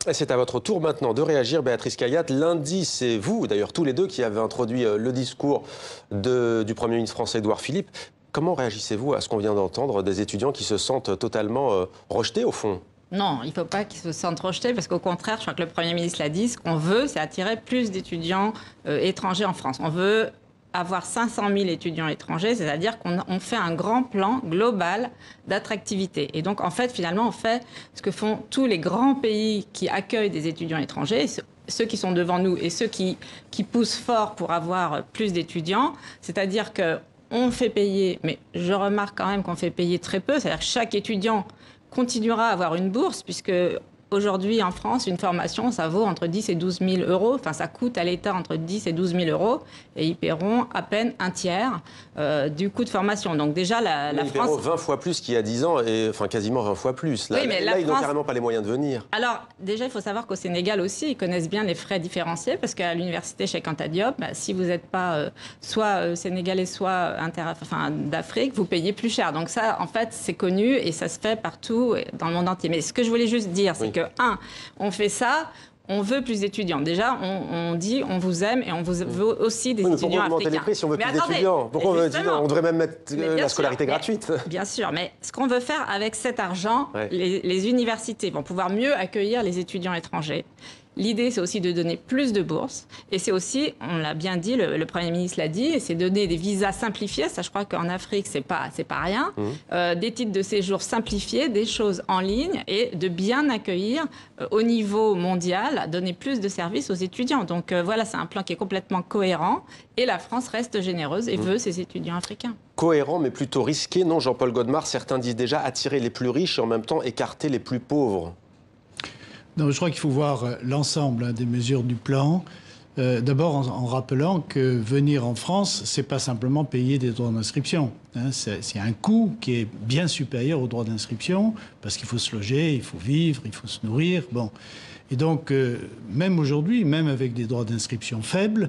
Et c'est à votre tour maintenant de réagir, Béatrice Khayat. Lundi, c'est vous, d'ailleurs tous les deux, qui avez introduit le discours du Premier ministre français Édouard Philippe. Comment réagissez-vous à ce qu'on vient d'entendre des étudiants qui se sentent totalement rejetés au fond ? Non, il ne faut pas qu'ils se sentent rejetés parce qu'au contraire, je crois que le Premier ministre l'a dit, ce qu'on veut, c'est attirer plus d'étudiants étrangers en France. On veut avoir 500 000 étudiants étrangers, c'est-à-dire qu'on fait un grand plan global d'attractivité. Et donc, en fait, finalement, on fait ce que font tous les grands pays qui accueillent des étudiants étrangers, ceux qui sont devant nous et ceux qui poussent fort pour avoir plus d'étudiants, c'est-à-dire qu'on fait payer, mais je remarque quand même qu'on fait payer très peu, c'est-à-dire que chaque étudiant continuera à avoir une bourse, puisque aujourd'hui, en France, une formation, ça vaut entre 10 et 12 000 euros. Enfin, ça coûte à l'État entre 10 et 12 000 euros. Et ils paieront à peine un tiers du coût de formation. Donc déjà, la ils France... paieront 20 fois plus qu'il y a 10 ans, et, enfin quasiment 20 fois plus. Là, oui, mais là ils n'ont carrément pas les moyens de venir. Alors, déjà, il faut savoir qu'au Sénégal aussi, ils connaissent bien les frais différenciés, parce qu'à l'université Cheikh Anta Diop, si vous n'êtes pas soit sénégalais, soit d'Afrique, vous payez plus cher. Donc ça, en fait, c'est connu et ça se fait partout dans le monde entier. Mais ce que je voulais juste dire, c'est que, on fait ça, on veut plus d'étudiants. Déjà, on dit on vous aime et on vous veut aussi des étudiants africains. Pourquoi augmenter les prix si on veut plus d'étudiants? Pourquoi on devrait même mettre la scolarité gratuite? Bien sûr, mais ce qu'on veut faire avec cet argent, les universités vont pouvoir mieux accueillir les étudiants étrangers. L'idée, c'est aussi de donner plus de bourses. Et c'est aussi, on l'a bien dit, le Premier ministre l'a dit, c'est donner des visas simplifiés. Ça, je crois qu'en Afrique, c'est pas rien. Des titres de séjour simplifiés, des choses en ligne et de bien accueillir au niveau mondial, donner plus de services aux étudiants. Donc voilà, c'est un plan qui est complètement cohérent. Et la France reste généreuse et veut ses étudiants africains. Cohérent, mais plutôt risqué, non, Jean-Paul Godemar? Certains disent déjà attirer les plus riches et en même temps écarter les plus pauvres. Non, je crois qu'il faut voir l'ensemble des mesures du plan. D'abord en rappelant que venir en France, c'est pas simplement payer des droits d'inscription. C'est un coût qui est bien supérieur aux droits d'inscription, parce qu'il faut se loger, il faut vivre, il faut se nourrir. Bon. Et donc, même aujourd'hui, même avec des droits d'inscription faibles,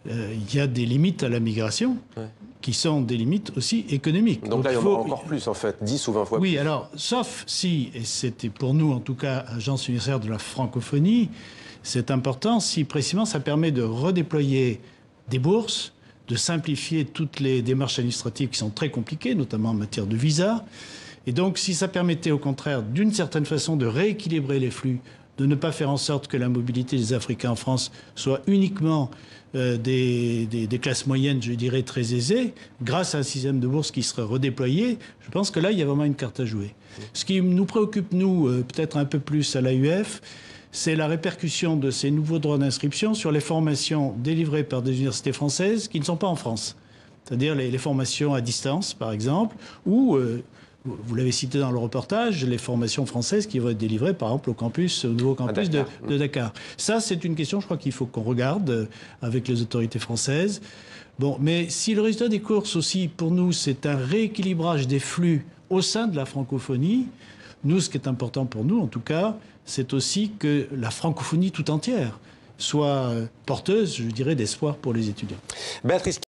il y a des limites à la migration. Qui sont des limites aussi économiques. Donc là, il y en aura encore plus, en fait, 10 ou 20 fois plus. Oui, alors, sauf si, et c'était pour nous, en tout cas, Agence universitaire de la francophonie, c'est important si, précisément, ça permet de redéployer des bourses, de simplifier toutes les démarches administratives qui sont très compliquées, notamment en matière de visa. Et donc, si ça permettait, au contraire, d'une certaine façon, de rééquilibrer les flux, de ne pas faire en sorte que la mobilité des Africains en France soit uniquement des classes moyennes, je dirais, très aisées, grâce à un système de bourse qui serait redéployé, je pense que là, il y a vraiment une carte à jouer. Ce qui nous préoccupe, nous, peut-être un peu plus à l'AUF, c'est la répercussion de ces nouveaux droits d'inscription sur les formations délivrées par des universités françaises qui ne sont pas en France. C'est-à-dire les formations à distance, par exemple, ou... vous l'avez cité dans le reportage, les formations françaises qui vont être délivrées, par exemple, au nouveau campus de Dakar. Ça, c'est une question, je crois qu'il faut qu'on regarde avec les autorités françaises. Bon, mais si le résultat des courses aussi, pour nous, c'est un rééquilibrage des flux au sein de la francophonie, nous, ce qui est important pour nous, en tout cas, c'est aussi que la francophonie tout entière soit porteuse, je dirais, d'espoir pour les étudiants. Béatrice